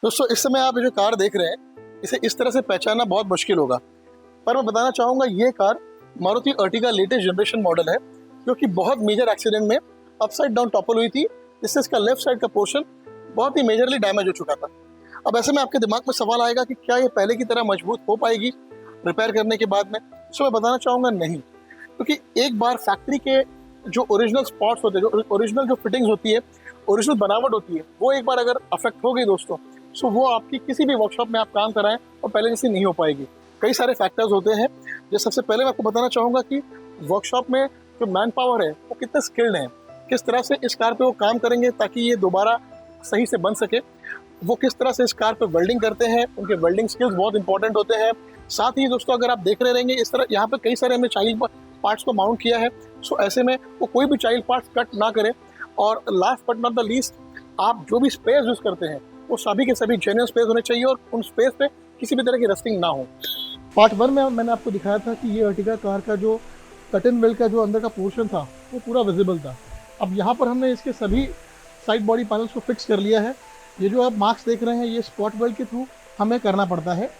दोस्तों इस समय आप ये जो कार देख रहे हैं इसे इस तरह से पहचानना बहुत मुश्किल होगा, पर मैं बताना चाहूँगा ये car Maruti Ertiga latest generation model है, जो कि बहुत मेजर एक्सीडेंट में अपसाइड डाउन टॉपल हुई थी, जिससे इसका लेफ्ट साइड का पोर्शन बहुत ही मेजरली डैमेज हो चुका था। अब ऐसे में आपके दिमाग में सवाल आएगा कि क्या ये पहले की तरह मजबूत हो पाएगी रिपेयर करने के बाद में? सो मैं बताना चाहूँगा नहीं, क्योंकि एक बार फैक्ट्री के जो ओरिजिनल स्पॉट्स होते हैं, जो ओरिजिनल जो फिटिंग्स होती है, ओरिजिनल बनावट होती है, वो एक बार अगर अफेक्ट हो गई दोस्तों, सो वो आपकी किसी भी वर्कशॉप में आप काम कराएं और पहले जैसी नहीं हो पाएगी। कई सारे फैक्टर्स होते हैं। जो सबसे पहले मैं आपको बताना चाहूँगा कि वर्कशॉप में जो मैन पावर है वो कितने स्किल्ड हैं, किस तरह से इस कार पे वो काम करेंगे ताकि ये दोबारा सही से बन सके, वो किस तरह से इस कार पे वेल्डिंग करते हैं, उनके वेल्डिंग स्किल्स बहुत इंपॉर्टेंट होते हैं। साथ ही दोस्तों अगर आप देख रहे रहेंगे इस तरह यहाँ पे कई सारे हमने चाइल्ड पार्ट्स को माउंट किया है, सो ऐसे में वो कोई भी चाइल्ड पार्ट्स कट ना करे। और last but not the least, आप जो भी स्पेस यूज़ करते हैं वो सभी के सभी जेन्युइन स्पेस होने चाहिए और उन स्पेस पे किसी भी तरह की रस्टिंग ना हो। पार्ट 1 में मैंने आपको दिखाया था कि ये अर्टिगा कार का जो कट एंड वेल का जो अंदर का पोर्शन था वो पूरा विजिबल था। अब यहाँ पर हमने इसके सभी साइड बॉडी पैनल्स को फिक्स कर लिया है। ये जो आप मार्क्स देख रहे हैं ये स्पॉट वेल्ड के थ्रू हमें करना पड़ता है।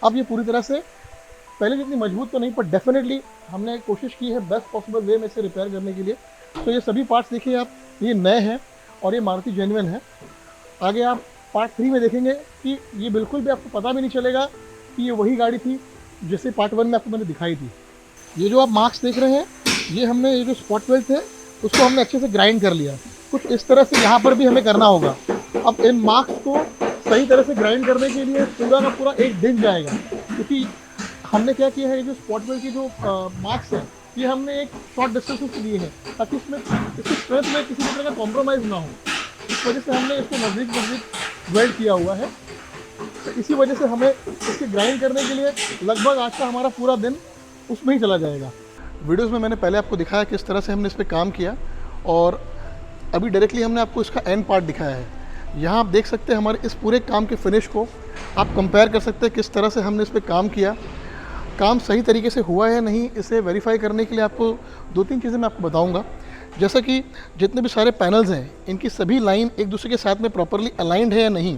अब ये पूरी तरह से पहले जितनी मजबूत तो नहीं, पर डेफिनेटली हमने कोशिश की है बेस्ट पॉसिबल वे में इसे रिपेयर करने के लिए। तो ये सभी पार्ट्स देखिए आप, ये नए हैं और ये मारुति जेन्युइन है। आगे आप पार्ट 3 में देखेंगे कि ये बिल्कुल भी आपको पता भी नहीं चलेगा कि ये वही गाड़ी थी जैसे पार्ट 1 में आपको मैंने दिखाई थी। ये जो आप मार्क्स देख रहे हैं, ये हमने ये जो स्पॉट वेल्ड थे उसको हमने अच्छे से ग्राइंड कर लिया। कुछ इस तरह से यहाँ पर भी हमें करना होगा। अब इन मार्क्स को सही तरह से ग्राइंड करने के लिए पूरा का पूरा एक दिन जाएगा, क्योंकि हमने क्या किया है, ये जो स्पॉट वेल्ड की जो मार्क्स हैं ये हमने एक शॉर्ट डिस्टेंस से लिए हैं ताकि इसमें इसकी स्ट्रेंथ में किसी भी तरह का कॉम्प्रोमाइज़ ना हो। इस वजह से हमने इसको नज़दीक वेल्ड किया हुआ है। तो इसी वजह से हमें इसके ग्राइंड करने के लिए लगभग आज का हमारा पूरा दिन उसमें ही चला जाएगा। वीडियोस में मैंने पहले आपको दिखाया किस तरह से हमने इस पर काम किया, और अभी डायरेक्टली हमने आपको इसका एंड पार्ट दिखाया है। यहाँ आप देख सकते हैं हमारे इस पूरे काम के फिनिश को आप कंपेयर कर सकते हैं किस तरह से हमने इस पर काम किया। काम सही तरीके से हुआ है या नहीं, इसे वेरीफाई करने के लिए आपको 2-3 चीज़ें मैं आपको बताऊँगा। जैसा कि जितने भी सारे पैनल्स हैं इनकी सभी लाइन एक दूसरे के साथ में प्रॉपरली अलाइंड है या नहीं,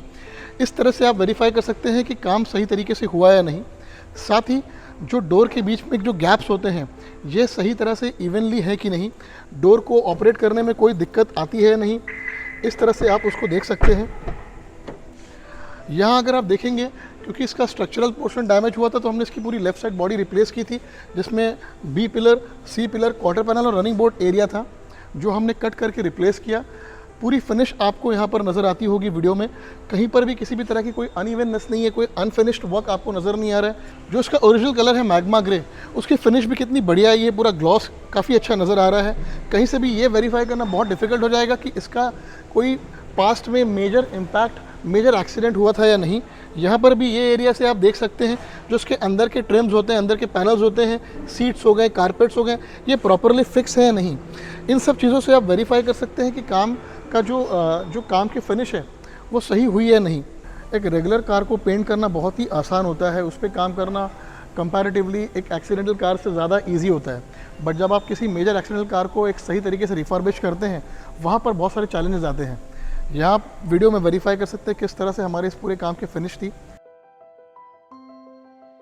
इस तरह से आप वेरीफाई कर सकते हैं कि काम सही तरीके से हुआ है या नहीं। साथ ही जो डोर के बीच में जो गैप्स होते हैं ये सही तरह से इवनली है कि नहीं, डोर को ऑपरेट करने में कोई दिक्कत आती है या नहीं, इस तरह से आप उसको देख सकते हैं। यहाँ अगर आप देखेंगे, क्योंकि इसका स्ट्रक्चरल पोर्शन डैमेज हुआ था तो हमने इसकी पूरी लेफ्ट साइड बॉडी रिप्लेस की थी, जिसमें B pillar, C pillar, quarter panel और रनिंग बोर्ड एरिया था जो हमने कट करके रिप्लेस किया। पूरी फिनिश आपको यहाँ पर नज़र आती होगी वीडियो में, कहीं पर भी किसी भी तरह की कोई अनइवननेस नहीं है, कोई अनफिनिश्ड वर्क आपको नज़र नहीं आ रहा है। जो इसका ओरिजिनल कलर है मैग्मा ग्रे, उसकी फिनिश भी कितनी बढ़िया है, ये पूरा ग्लॉस काफ़ी अच्छा नज़र आ रहा है। कहीं से भी ये वेरीफाई करना बहुत डिफिकल्ट हो जाएगा कि इसका कोई पास्ट में मेजर इम्पैक्ट, मेजर एक्सीडेंट हुआ था या नहीं। यहाँ पर भी ये एरिया से आप देख सकते हैं जो उसके अंदर के ट्रिम्स होते हैं, अंदर के पैनल्स होते हैं, सीट्स हो गए, कारपेट्स हो गए, ये प्रॉपरली फिक्स है या नहीं। इन सब चीज़ों से आप वेरीफाई कर सकते हैं कि काम का जो काम की फिनिश है वो सही हुई है या नहीं। एक रेगुलर कार को पेंट करना बहुत ही आसान होता है, उस पर काम करना कंपैरेटिवली एक एक्सीडेंटल कार से ज़्यादा ईजी होता है। बट जब आप किसी मेजर एक्सीडेंटल कार को एक सही तरीके से रिफर्बिश करते हैं, वहाँ पर बहुत सारे चैलेंजेस आते हैं। यहाँ आप वीडियो में वेरीफाई कर सकते हैं किस तरह से हमारे इस पूरे काम की फिनिश थी।